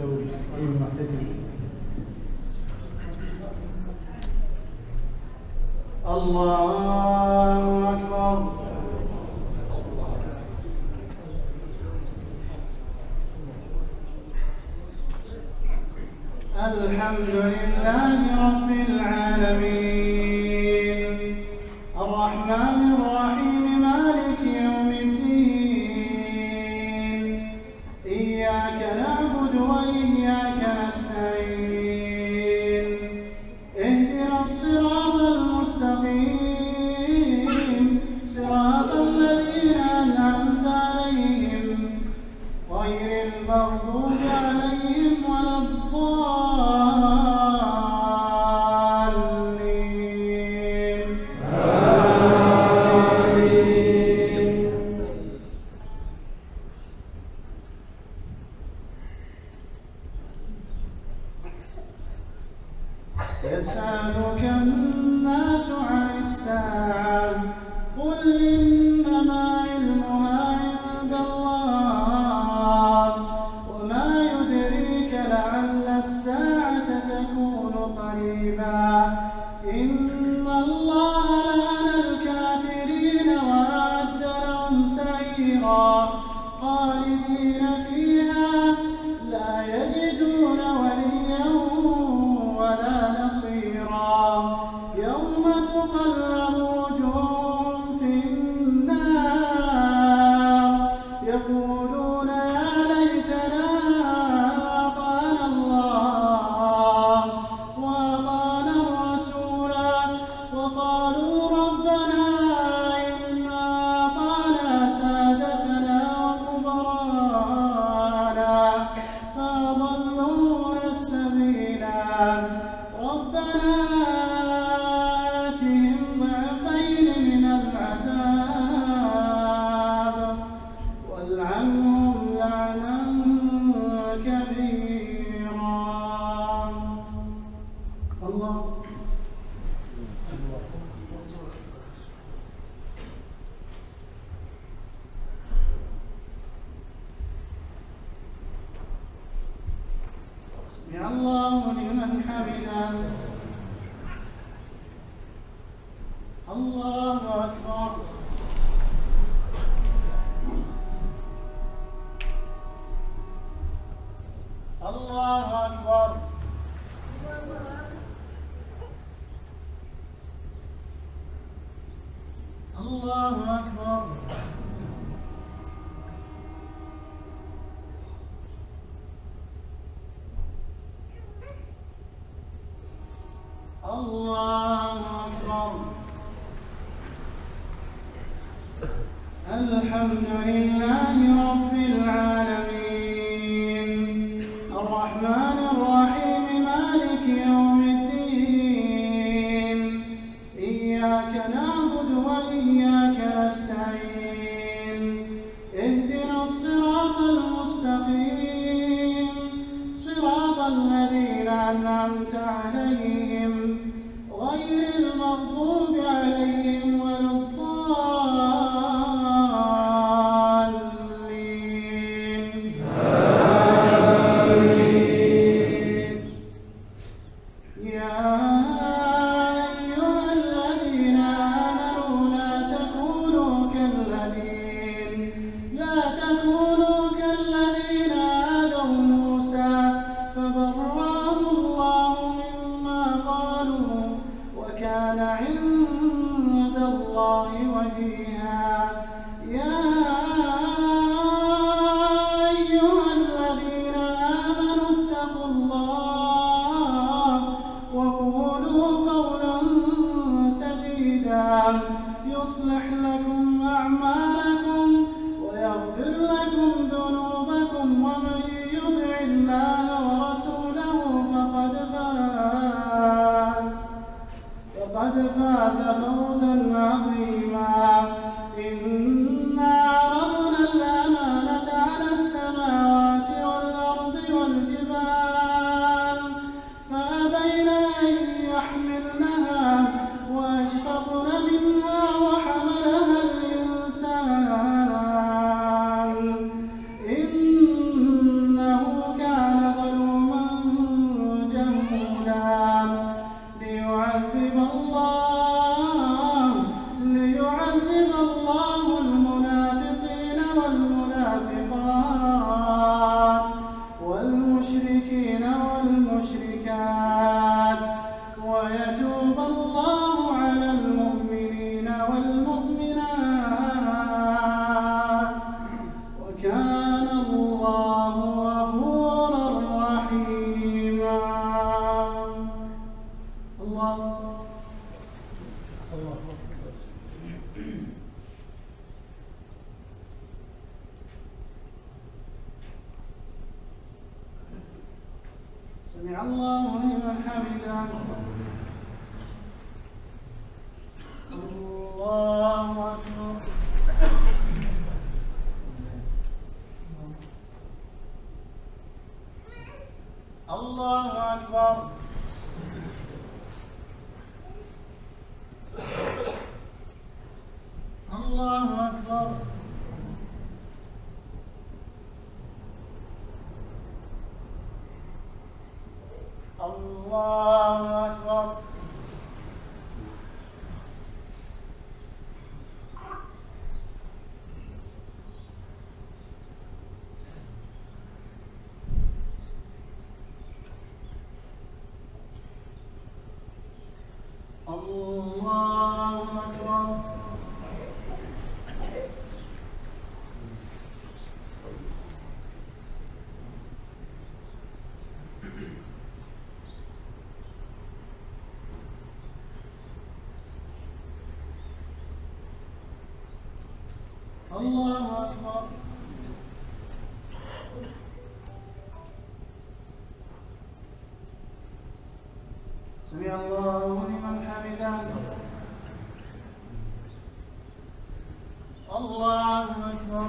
مستوي مستقيم معتدل. الله أكبر. الحمد لله رب العالمين الرحمن الرحيم مالك يوم الدين إياك نعبد وإياك نستعين اهدنا الصراط المستقيم صراط الذين أنعمت عليهم غير المغضوب عليهم ولا الضالين. آمين. يسألك الناس عن الساعة قل إنما علمها عند الله وما يدريك لعل الساعة تكون قريبا إن الله لعن الكافرين وأعد لهم سعيرا خالدين فيها لا يجدون وليا ولا نصيرا يوم تقلب وجوههم في النار يقولون يا ليتنا أطعنا الله وأطعنا الرسولا وقالوا ربنا إنا أطعنا سادتنا وكبراءنا فأضلونا السبيلا ربنا آتهم ضعفين من العذاب والعنهم لعنا كبيرا. الله سمع الله لمن حمده. الله أكبر. الله أكبر. الله أكبر. الله أكبر. الحمد لله رب العالمين الرحمن الرحيم مالك يوم الدين إياك نعبد وإياك نستعين اهدنا الصراط المستقيم صراط الذين أنعمت عليهم غير المغضوب عليهم ولا الضالين. آمين. يا أيها الذين آمنوا لا تكونوا كالذين آذوا موسى فبرأه الله مما قالوا وكان عند الله وجيها. يا أيها الذين آمنوا اتقوا الله وقولوا قولا سديدا يصلح لكم أعمالكم ويغفر لكم ذنوبكم ومن يطع الله ورسوله فقد فاز فوزا عظيما. إنا عرضنا الأمانة على السماوات والأرض والجبال فأبين أن يحملنها وأشفقن منها وحملها الإنسان إنه كان ظلوما سمع الله لمن حمده. الله أكبر. الله أكبر. الله أكبر. الله أكبر. الله أكبر. الله أكبر. سمع الله لمن حمده. الله أكبر.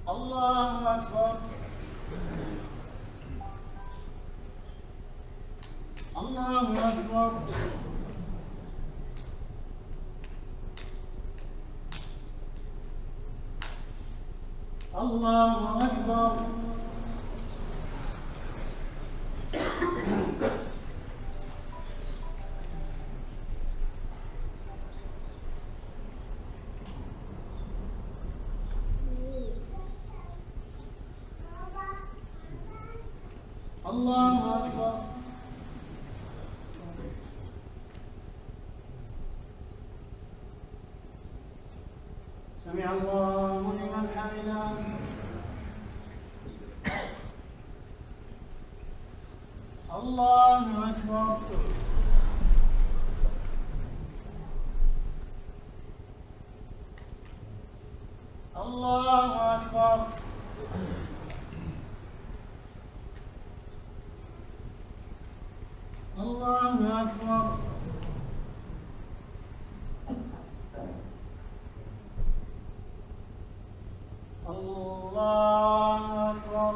الله أكبر. الله أكبر. الله أكبر. الله أكبر. سمع الله لمن حمده. الله أكبر. الله أكبر. الله أكبر. الله أكبر.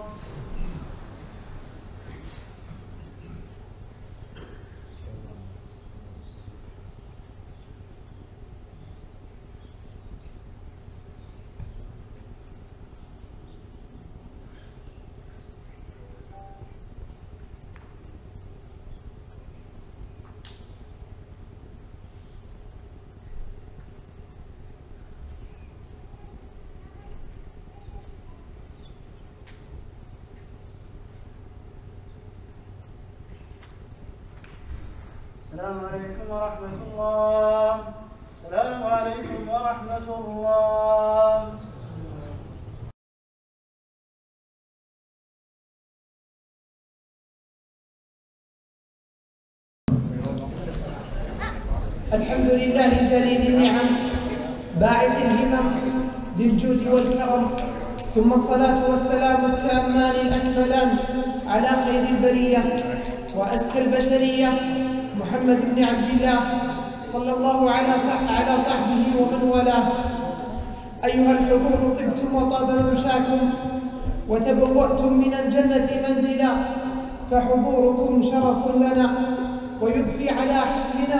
السلام عليكم ورحمة الله. السلام عليكم ورحمة الله. الحمد لله جليل النعم باعث الهمم ذي الجود والكرم، ثم الصلاة والسلام التامان الأكملان على خير البرية وأزكى البشرية محمد بن عبد الله صلى الله على صحبه ومن والاه. أيها الحضور، طبتم وطاب ممشاكم وتبوأتم من الجنة منزلا، فحضوركم شرف لنا ويضفي على حفلنا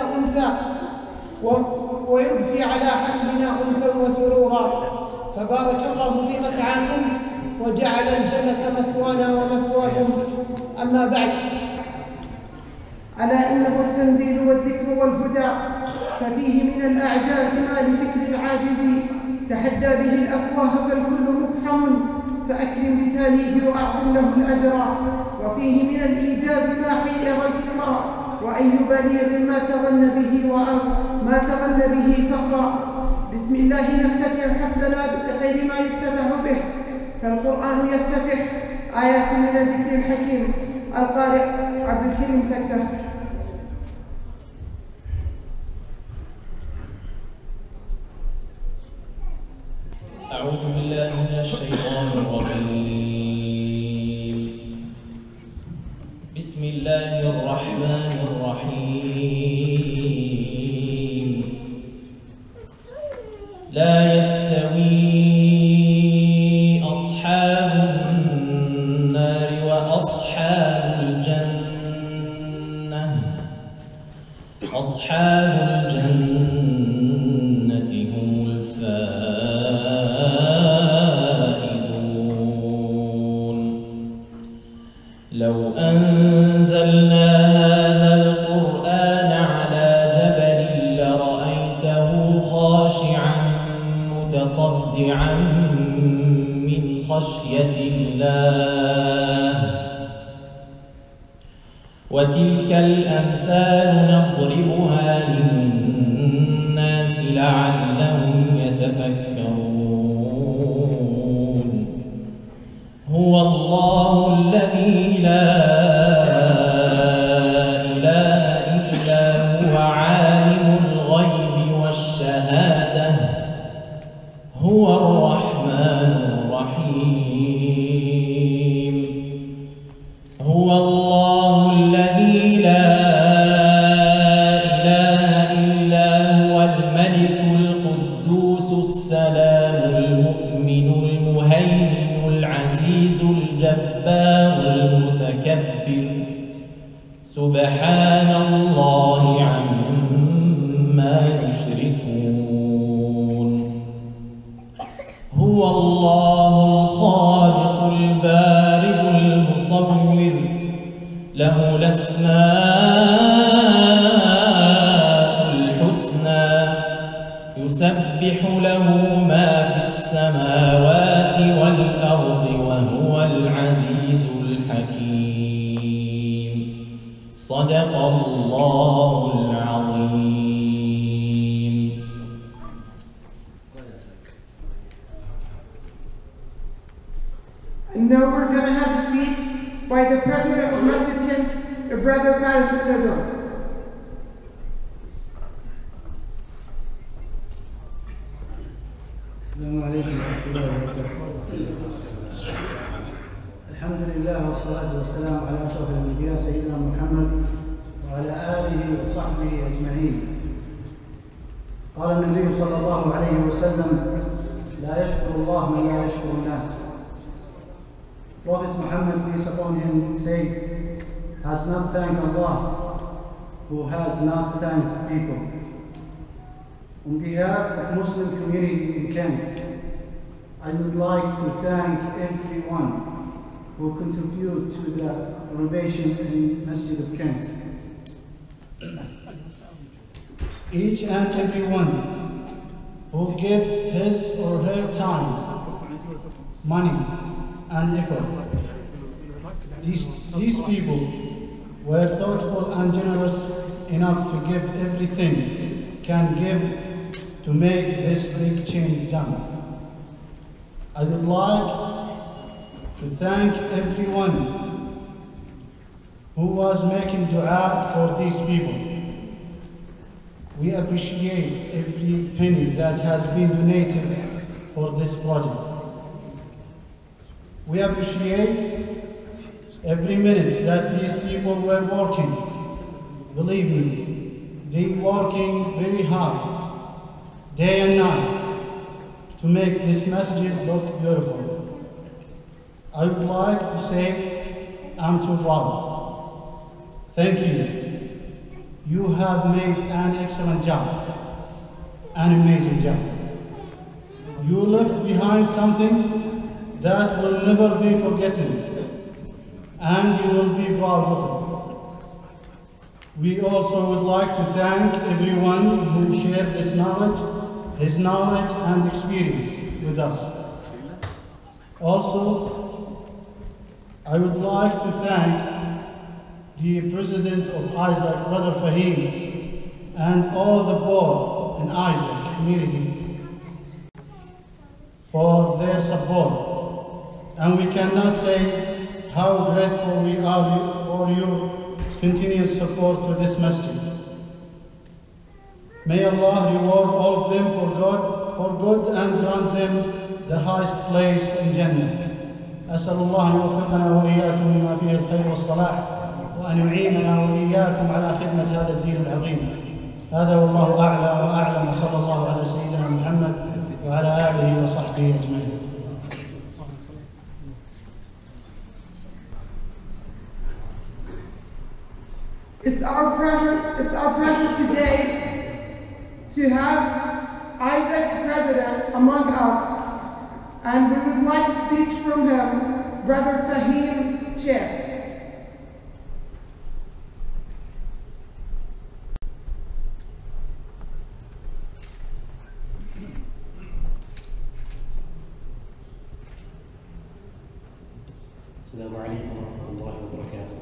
أنسا وسرورا، فبارك الله في مسعاكم وجعل الجنة مثوانا ومثواكم. أما بعد، ألا إنه التنزيل والذكر والهدى، ففيه من الأعجاز ما لفكر العاجز تحدى به الأفواه، فالكل مفحم فأكرم بتاليه وأعظم له الأجر. وفيه من الإيجاز ما حير الفكرى، وأي بليغ ما تغن به فخرا. بسم الله نفتتح حفلنا بخير ما يفتتح به، فالقرآن يفتتح آيات من الذكر الحكيم. القارئ عبد الكريم سكتة. أعوذ لا يستوي أصحاب النار وأصحاب الجنة، أصحاب الجنة هم الفائزون. لو أنزلنا هذا القرآن على جبل لرأيته خاشعا متصدعا من خشية الله. وتلك الأمثال نضربها للناس لعلهم يتفكرون. هو الله الذي لا إله إلا هو عالم الغيب والشهادة، هو الرحمن الرحيم. هو الله الذي لا إله إلا هو الملك القدوس السلام المؤمن المهيمن العزيز الجبار المتكبر، سبحان الله عما يشركون. هو الله الخالق البارئ المصور، له الأسماء الحسنى، يسبح له ما في السماوات والأرض وهو العزيز الحكيم. صدق الله العظيم. And now we're going to have a speech by the President of Masjid Kent, Brother Faris Al-Sadr. السلام عليكم ورحمة الله وبركاته. الحمد لله والصلاة والسلام على أشرف الأنبياء سيدنا محمد وعلى آله وصحبه أجمعين. قال النبي صلى الله عليه وسلم: لا يشكر الله من لا يشكر الناس. Prophet Muhammad, peace upon him, said, has not thanked Allah who has not thanked people. On behalf of Muslim community in Kent, I would like to thank everyone who contribute to the renovation in Masjid of Kent. Each and everyone who gave his or her time, money, and effort. These people were thoughtful and generous enough to give everything can give to make this big change done. I would like to thank everyone who was making dua for these people. We appreciate every penny that has been donated for this project. We appreciate every minute that these people were working. Believe me, they working very hard, day and night, to make this masjid look beautiful. I would like to say, I'm too proud. Thank you. You have made an excellent job, an amazing job. You left behind something that will never be forgotten, and you will be proud of it. We also would like to thank everyone who shared his knowledge and experience with us. Also, I would like to thank the President of Isaac, Brother Fahim, and all the board in Isaac community for their support. And we cannot say how grateful we are for your continuous support to this masjid. May Allah reward all of them for good and grant them the highest place in Jannah. أسأل الله أن يوفقنا وإياكم لما فيه الخير والصلاح، وأن يعيننا وإياكم على خدمة هذا الدين العظيم. هذا والله أعلى وأعلم، وصلى الله على سيدنا محمد It's our pleasure today to have Isaac, the President, among us, and we would like a speech from him, Brother Fahim Sheikh. السلام عليكم ورحمة الله وبركاته.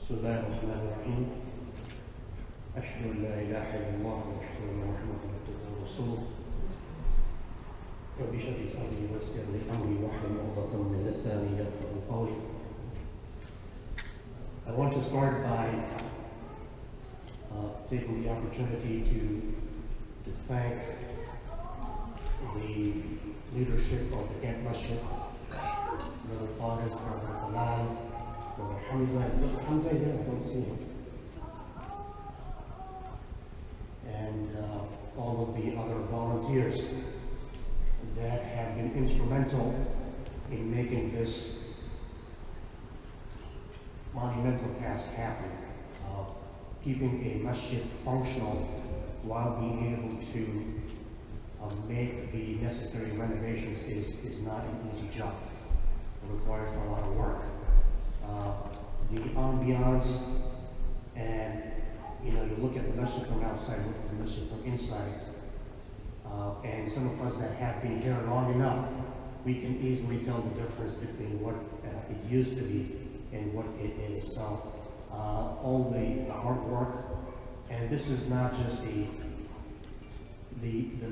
بسم الله الرحمن الرحيم. أشهد أن لا إله إلا الله وأشهد أن محمدا عبده ورسوله. رب اشرح لي صدري ويسر لي أمري واحلل عقدة من لساني يفقهوا قولي. I want to start by taking the opportunity to thank the leadership of the Camp Masjid, Brother Faris, Brother Kamalan, Brother Hamza here, I don't see him. And all of the other volunteers that have been instrumental in making this monumental task happen. Keeping a masjid functional while being able to make the necessary renovations is not an easy job. It requires a lot of work. The ambiance, and you look at the masjid from outside, look at the masjid from inside, and some of us that have been here long enough, we can easily tell the difference between what it used to be and what it is. So all the hard work, and this is not just the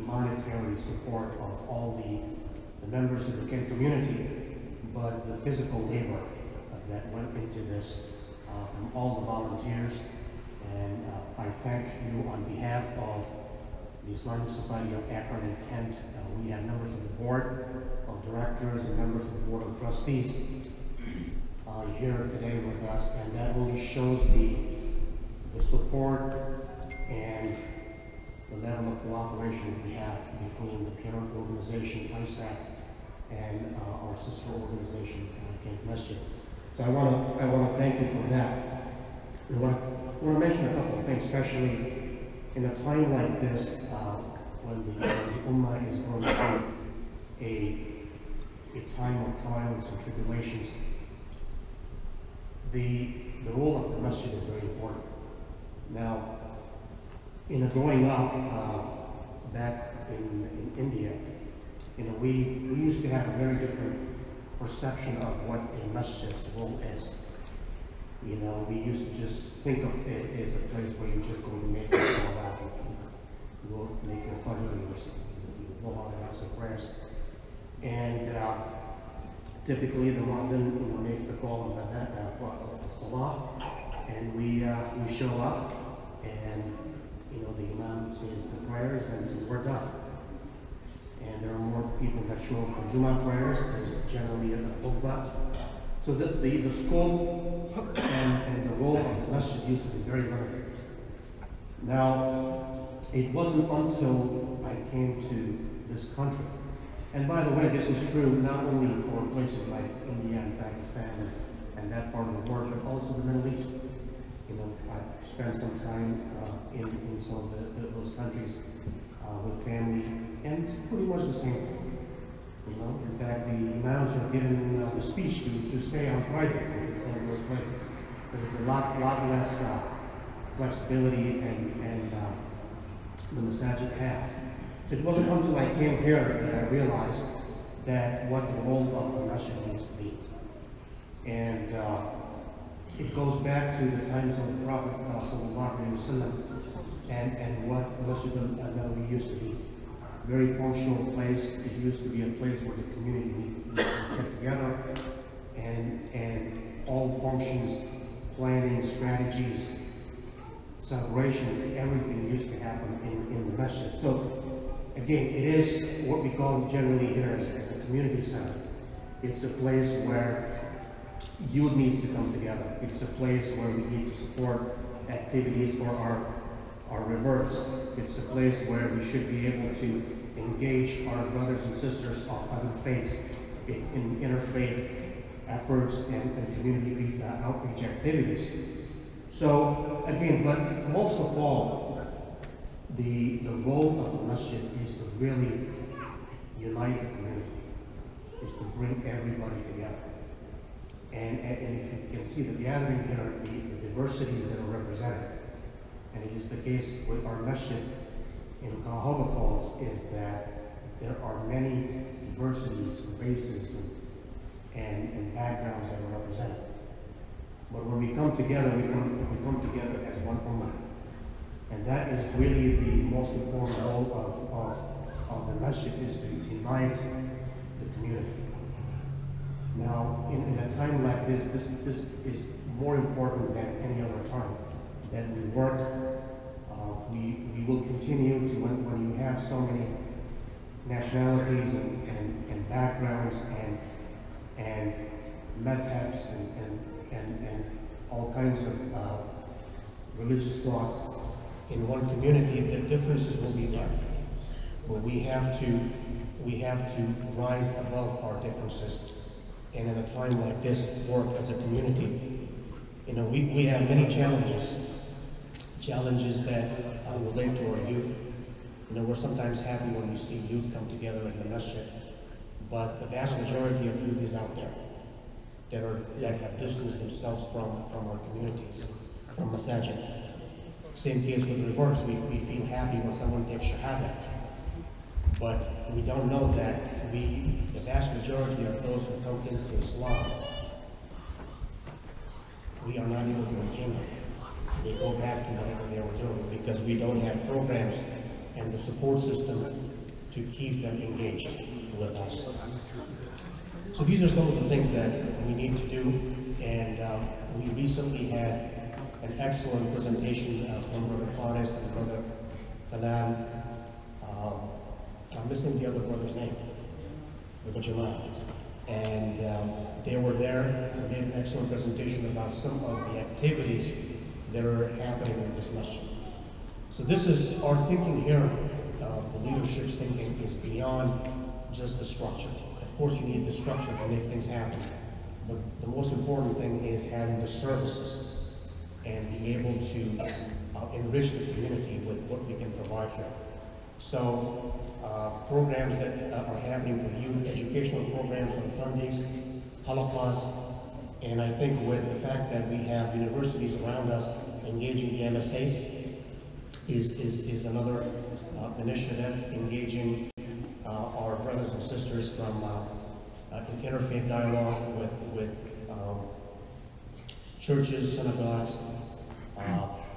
monetary support of all the members of the Camp community, but the physical labor that went into this from all the volunteers. And I thank you on behalf of the Islamic Society of Akron and Kent. We have members of the board of directors and members of the board of trustees here today with us, and that really shows the support and the level of cooperation we have between the parent organization, ISAC, and our sister organization, Camp Masjid. So I want to thank you for that. I want to mention a couple of things, especially in a time like this, when the Ummah is going through a time of trials and tribulations. The role of the masjid is very important. Now, growing up back in India, we used to have a very different perception of what a masjid's role is. We used to just think of it as a place where you just go to make your salah, you go make your fajr, you go out and have some prayers. And typically the muazzin makes the call of salah, and we show up, and the imam says the prayers, and we're done. And there are more people that show up for Jummah prayers. There's generally a khutbah. So the scope and the role of the masjid used to be very limited. Now, it wasn't until I came to this country, and by the way, this is true not only for places like India and Pakistan and that part of the world, but also the Middle East. I've spent some time in some of those countries with family, and it's pretty much the same thing. In fact, the imams are given the speech to say on Fridays in some of those places. There's a lot less flexibility and the masajid have. It wasn't until I came here that I realized that what the role of the masjid needs to be. And it goes back to the times of the Prophet ﷺ and what Masjid al-Nabawi used to be. Very functional place. It used to be a place where the community kept together, and all functions, planning, strategies, celebrations, everything used to happen in the masjid. So again, it is what we call generally here as a community center. It's a place where youth needs to come together. It's a place where we need to support activities for our reverts. It's a place where we should be able to engage our brothers and sisters of other faiths in interfaith efforts and community outreach activities. So again, but most of all, the role of the masjid is to really unite the community, is to bring everybody together. And if you can see the gathering here, the diversities that are represented, and it is the case with our masjid in Cahoga Falls, is that there are many diversities, races, and backgrounds that are represented. But when we come together, we come together as one ummah. And that is really the most important role of the masjid, is to unite the community. Now, in a time like this is more important than any other time, that we work. We will continue to, when you have so many nationalities and backgrounds and madhabs and all kinds of religious thoughts in one community, the differences will be there. But we have to rise above our differences, and in a time like this, work as a community. You know, we have many challenges that relate to our youth. You know, we're sometimes happy when we see youth come together in the masjid, but the vast majority of youth is out there that have distanced themselves from our communities, from masajid. Same case with reverts. We feel happy when someone takes shahada, but we don't know that the vast majority of those who come into Islam, we are not able to attain them. They go back to whatever they were doing because we don't have programs and the support system to keep them engaged with us. So these are some of the things that we need to do, and we recently had an excellent presentation from Brother Faris and Brother Talal. I'm missing the other brother's name, Brother Jamal. And they were there and made an excellent presentation about some of the activities that are happening in this masjid. So this is our thinking here. The leadership's thinking is beyond just the structure. Of course, you need the structure to make things happen, but the most important thing is having the services and being able to enrich the community with what we can provide here. So programs that are happening for youth, educational programs on Sundays, halaqas, and I think with the fact that we have universities around us engaging the MSAs is another initiative, engaging our brothers and sisters from interfaith dialogue with churches, synagogues,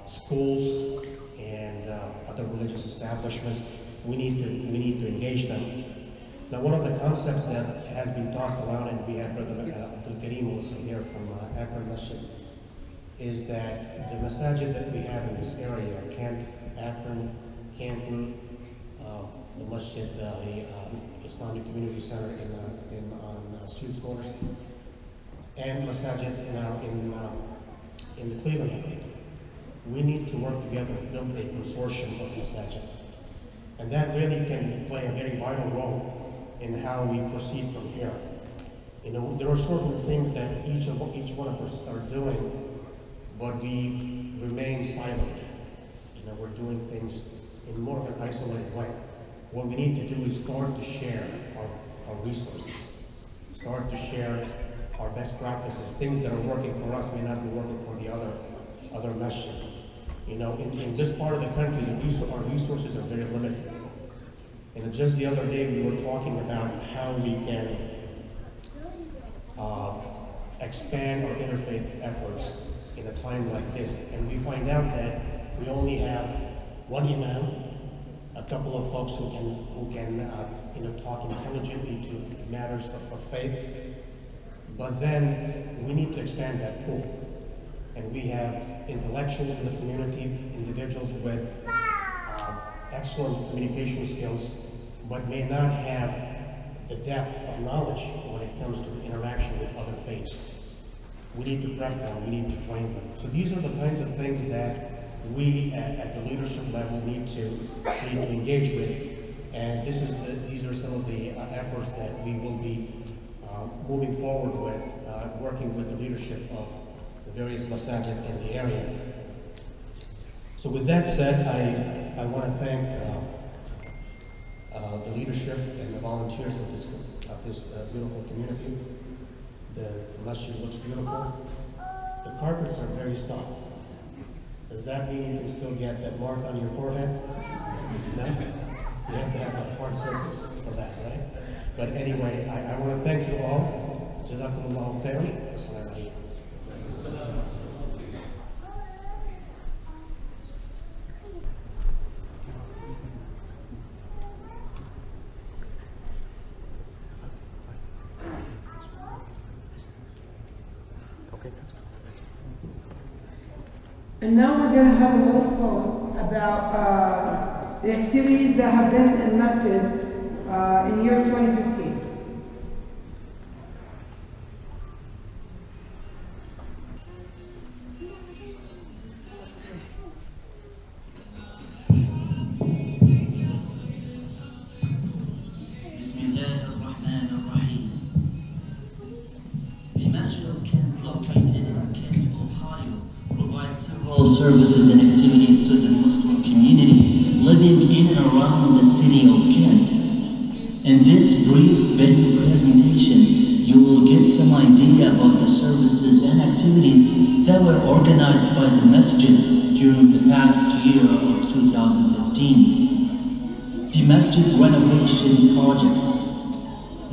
schools, and other religious establishments. We need to engage them. Now, one of the concepts that has been tossed around, and we have Brother Abdul Karim also here from Akron Masjid, is that the masajid that we have in this area, Kent, Akron, Canton, the Masjid, the Islamic Community Center on Suits Course, and masajid now in the Cleveland area. We need to work together to build a consortium of masajid. And that really can play a very vital role in how we proceed from here. You know, there are certain things that each one of us are doing, but we remain silent. You know, we're doing things in more of an isolated way. What we need to do is start to share our resources, start to share our best practices. Things that are working for us may not be working for the other masjid. You know, in this part of the country, our resources are very limited. And just the other day, we were talking about how we can expand our interfaith efforts in a time like this. And we find out that we only have one imam, a couple of folks who can talk intelligently to matters of faith. But then we need to expand that pool. And we have intellectuals in the community, individuals with excellent communication skills, but may not have the depth of knowledge when it comes to interaction with other faiths. We need to prep them, we need to train them. So these are the kinds of things that we at the leadership level need to engage with. And these are some of the efforts that we will be moving forward with, working with the leadership of the various masajid in the area. So with that said, I want to thank the leadership and the volunteers of this beautiful community. The masjid looks beautiful. The carpets are very soft. Does that mean you can still get that mark on your forehead? No? You have to have that hard surface for that, right? But anyway, I want to thank you all. Jazakumullahu khairan. Assalamu alaikum. And now we're going to have a little fun about the activities that have been in Masjid in year 2015. Bismillahirrahmanirrahim. The Masjid of Kent, located in Kent, Ohio, provides several services and activities to the Muslim community living in and around the city of Kent. In this brief video presentation, you will get some idea about the services and activities that were organized by the Masjid during the past year of 2015. The Masjid renovation project.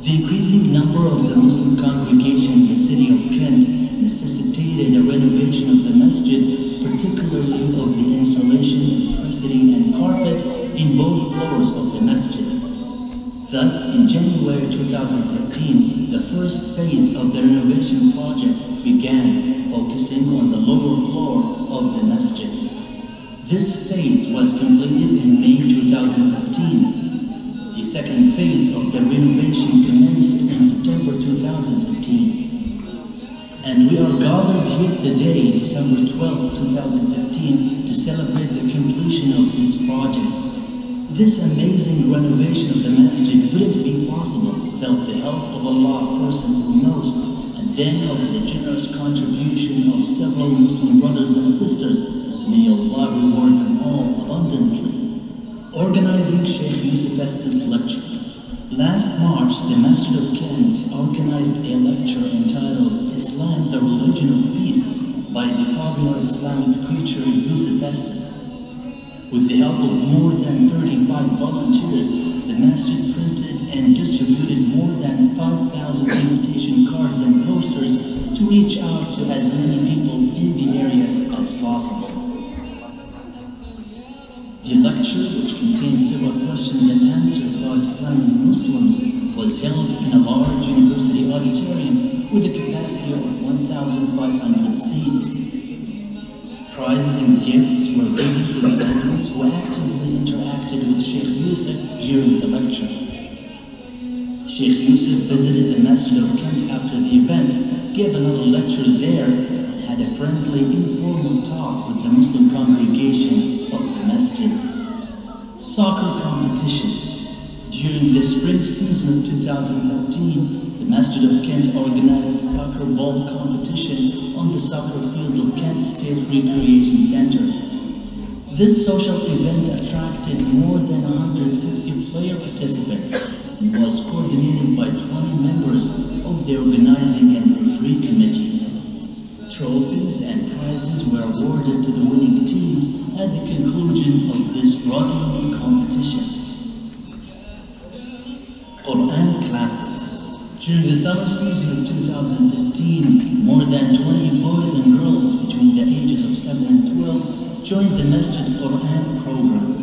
The increasing number of the Muslim congregation in the city of Kent necessitated a renovation of the masjid, particularly of the insulation, electricity, and carpet in both floors of the masjid. Thus, in January 2015, the first phase of the renovation project began, focusing on the lower floor of the masjid. This phase was completed in May 2015. The second phase of the renovation commenced in September 2015. And we are gathered here today, December 12, 2015, to celebrate the completion of this project. This amazing renovation of the masjid wouldn't be possible without the help of Allah first and foremost, and then of the generous contribution of several Muslim brothers and sisters. May Allah reward them all abundantly. Organizing Sheikh Yusuf Estes lecture. Last March, the Masjid of Kent organized a lecture entitled Islam, the Religion of Peace by the popular Islamic preacher Yusuf Estes. With the help of more than 35 volunteers, the masjid printed and distributed more than 5,000 invitation cards and posters to reach out to as many people in the area as possible. The lecture, which contained several questions and answers about Islam and Muslims, was held in a large university auditorium with a capacity of 1,500 seats. Prizes and gifts were given to the audience who actively interacted with Sheikh Yusuf during the lecture. Sheikh Yusuf visited the Masjid of Kent after the event, gave another lecture there, and had a friendly, informal talk with the Muslim congregation of the Masjid. Soccer competition. During the spring season of 2015, the Masjid of Kent organized a soccer ball competition on the soccer field of Kent State Recreation Center. This social event attracted more than 150 player participants and was coordinated by 20 members of the organizing and referee committees. Trophies and prizes were awarded to the winning teams at the conclusion of this brotherly competition. Quran classes. During the summer season of 2015, more than 20 boys and girls between the ages of 7 and 12 joined the Masjid Quran program.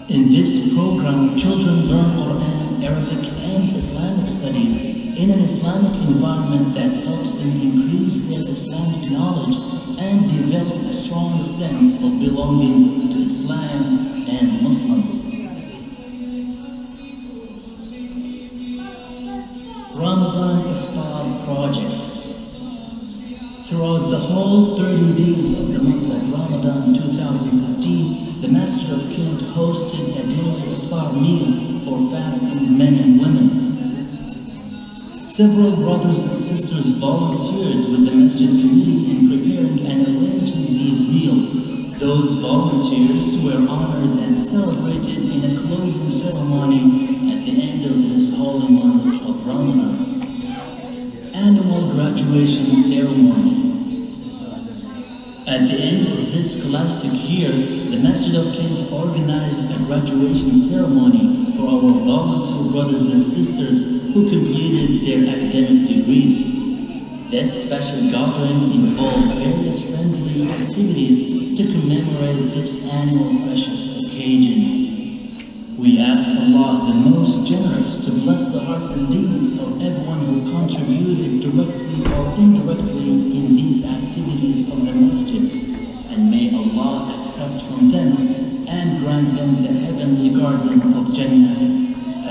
In this program, children learn Quran, Arabic, and Islamic studies in an Islamic environment that helps them increase their Islamic knowledge and develop a strong sense of belonging to Islam and Muslims. Ramadan Iftar Project. Throughout the whole 30 days of the month of Ramadan 2015, the Masjid of Kent hosted a daily iftar meal for fasting men and women. Several brothers and sisters volunteered with the Masjid committee in preparing and arranging these meals. Those volunteers were honored and celebrated in a closing ceremony at the end of this holy month of Ramadan. Annual graduation ceremony. At the end of this scholastic year, the Masjid of Kent organized a graduation ceremony for our volunteer brothers and sisters who completed their academic degrees. This special gathering involved various friendly activities to commemorate this annual precious occasion. We ask Allah, the most generous, to bless the hearts and deeds of everyone who contributed directly or indirectly in these activities of the masjid, and may Allah accept from them and grant them the heavenly garden of Jannah.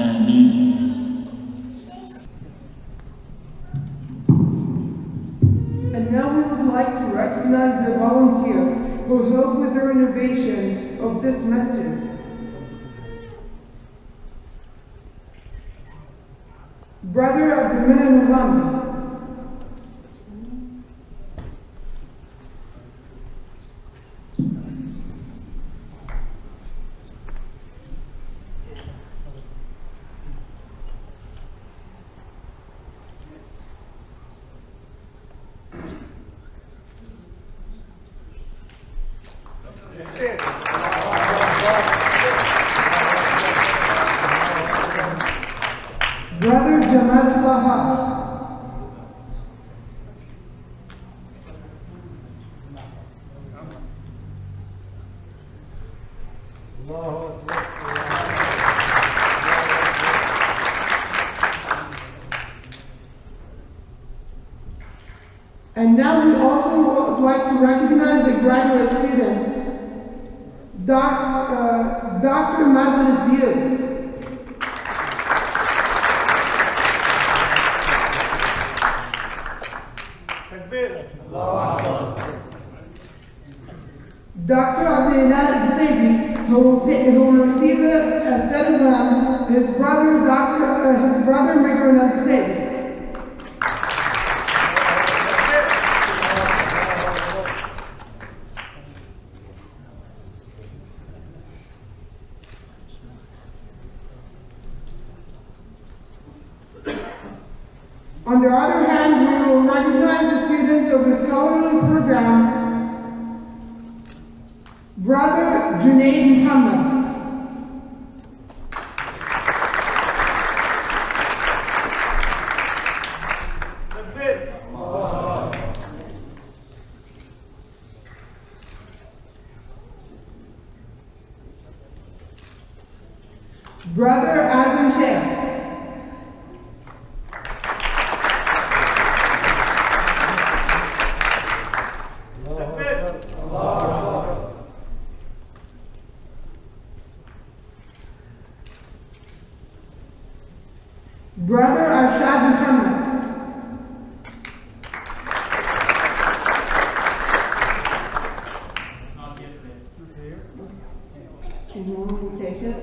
Ameen. And now we would like to recognize the volunteer who helped with the renovation of this masjid. Brother Abdulmanan Muhammad. Brother Jamal Taha. And now we also would like to recognize the graduate students. Dr. Mazen Azir. Dr. Abdullah Al-Saybi, who will receive instead of his brother Migran Al-Saybi. On the other hand, we will recognize the students of the scholarly program. Brother Junaid Muhammad. Brother Azam Sheikh. Brother Arshad Muhammad. Can you want me to take it?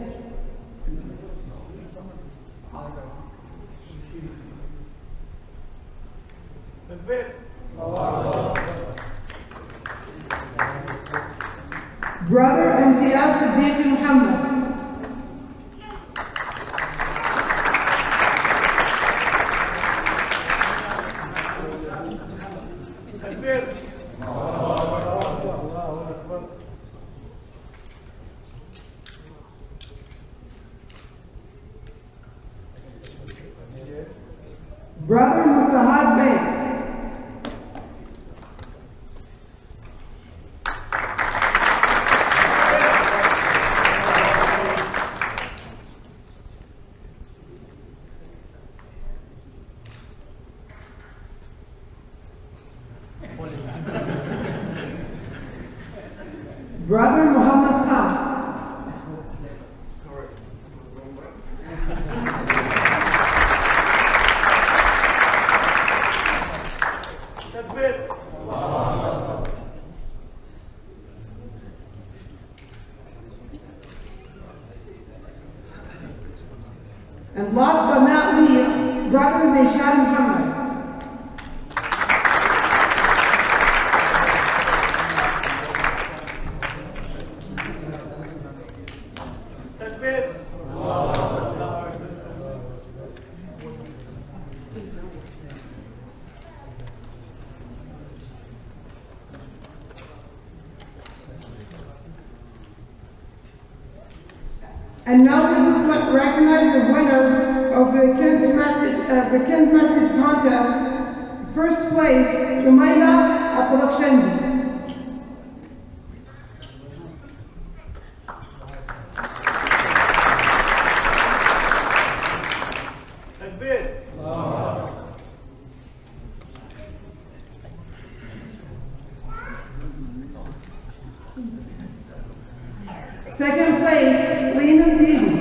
Brother Imtiaz Siddiq Muhammad. Brother Mustahad Bey. Brother Muhammad Khan. And last but not least, Brother Zayshan Muhammad. And now we will recognize the winners of the Kent Masjid contest. First place, Umayla At-Tabakshandi. Second place, Lena Seeley.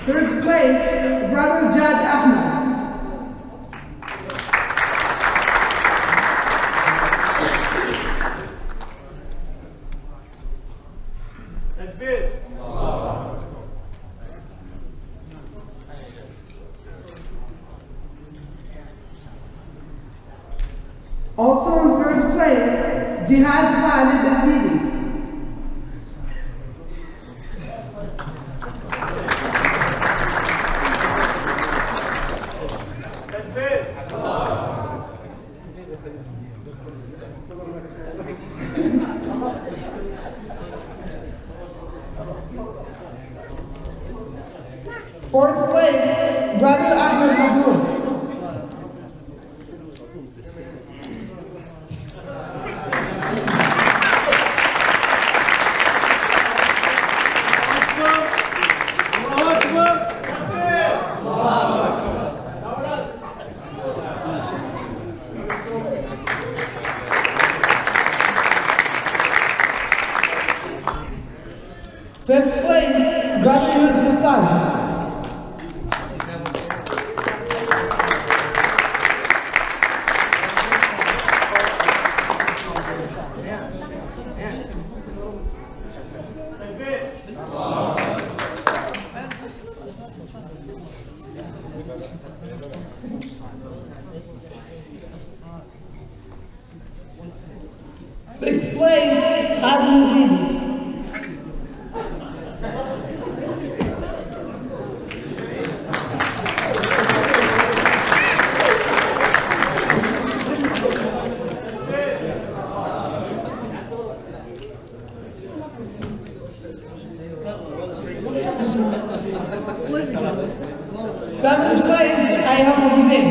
Third place, Brother Jad Ahmed. Also in third place, Jihad Khalid Azidi. Fourth place, Brother Ahmed Mahmoud. Fifth place, Brother Yusuf Saleh. Sixth place, Hazim Azidi. Seventh place, Ayam Abu Zaid.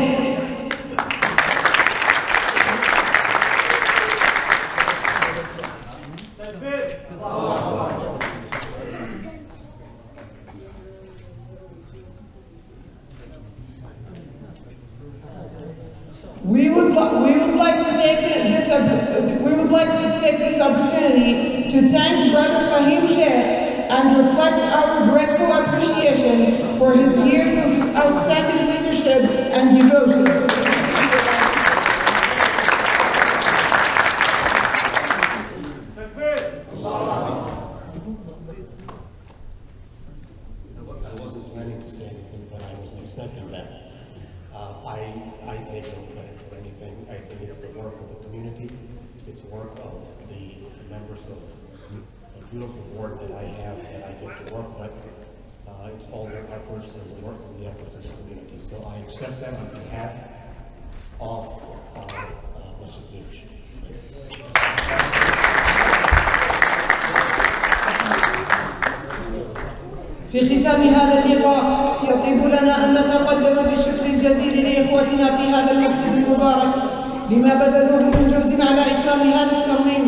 We would like to take this opportunity to thank Brother Fahim Sheikh and reflect our grateful appreciation for his years of outstanding leadership and devotion. I wasn't planning to say anything, but I wasn't expecting that. I take no credit for anything. I think it's the work of the community. It's work of the members of a beautiful board that I have that I get to work with. It's all their efforts and the work and the efforts of the community. So I accept that on behalf of our Masjid leadership. في ختام هذا اللقاء يطيب لنا أن نتقدم بالشكر الجزيل لإخوتنا في هذا المسجد المبارك لما بذلوه من جهد على إتمام هذا الترميم،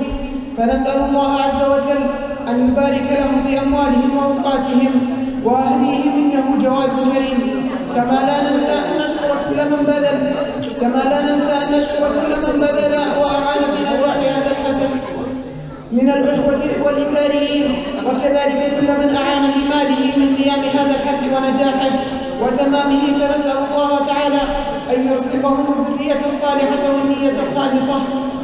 فنسأل الله عز وجل أن يبارك لهم في أموالهم وأوقاتهم وأهليهم إنه جواد كريم. كما لا ننسى أن نشكر كل من بذل وأعان في نجاح هذا الحفل من الإخوة والإداريين، وكذلك كل من أعان بماله من قيام هذا الحفل ونجاحه وتمامه، فنسأل الله تعالى أن يرزقهم الذرية الصالحة والنية الخالصة.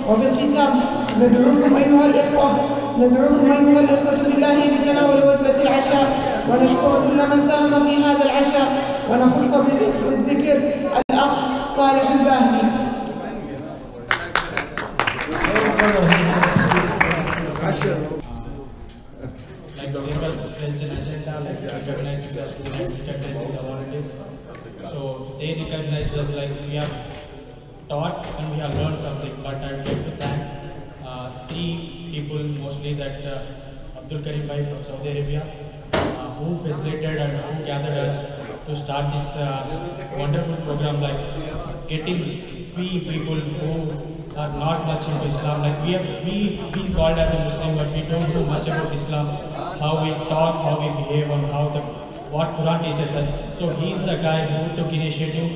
وفي الختام ندعوكم أيها الإخوة بالله لتناول وجبة العشاء، ونشكر كل من ساهم في هذا العشاء، ونخص بالذكر الأخ صالح الباهلي. Like the Nichols mentioned agenda, like recognizing the students, recognizing the volunteers. So they recognize us like we have taught and we have learned something. But I would like to thank three people mostly, that Abdul Karim Bhai from Saudi Arabia, who facilitated and who gathered us to start this wonderful program, like getting people who are not much into Islam. Like we been called as a Muslim, but we don't know much about Islam, how we talk, how we behave, and what Quran teaches us. So he's the guy who took initiative,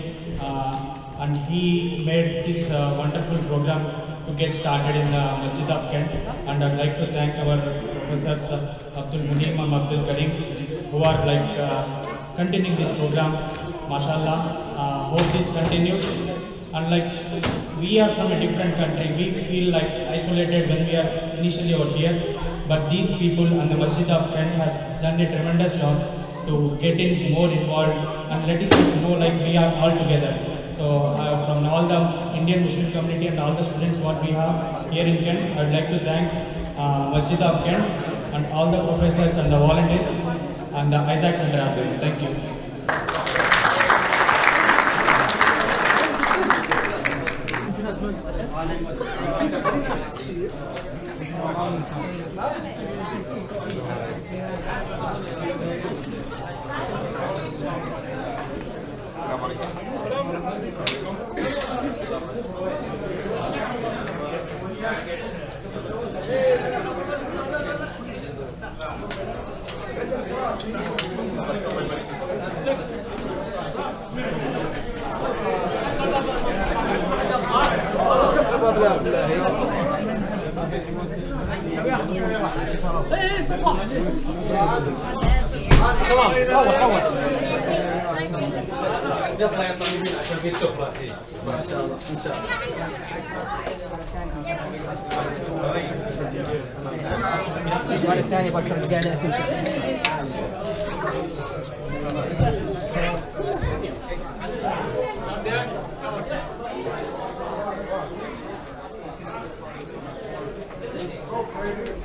and he made this wonderful program to get started in the Masjid of Kent. And I'd like to thank our professors Abdul Munim and Abdul Karim, who are like continuing this program. MashaAllah, hope this continues. And like we are from a different country, we feel like isolated when we are initially over here. But these people and the Masjid of Kent has done a tremendous job to get in more involved and letting us know like we are all together. So from all the Indian Muslim community and all the students what we have here in Kent, I would like to thank Masjid of Kent and all the professors and the volunteers and the Isaac Center as well. Thank you. يطلع يمين عشان في سفرة فيه ما شاء الله ان شاء الله. السؤال الثاني بكر بدانا اسم Thank you.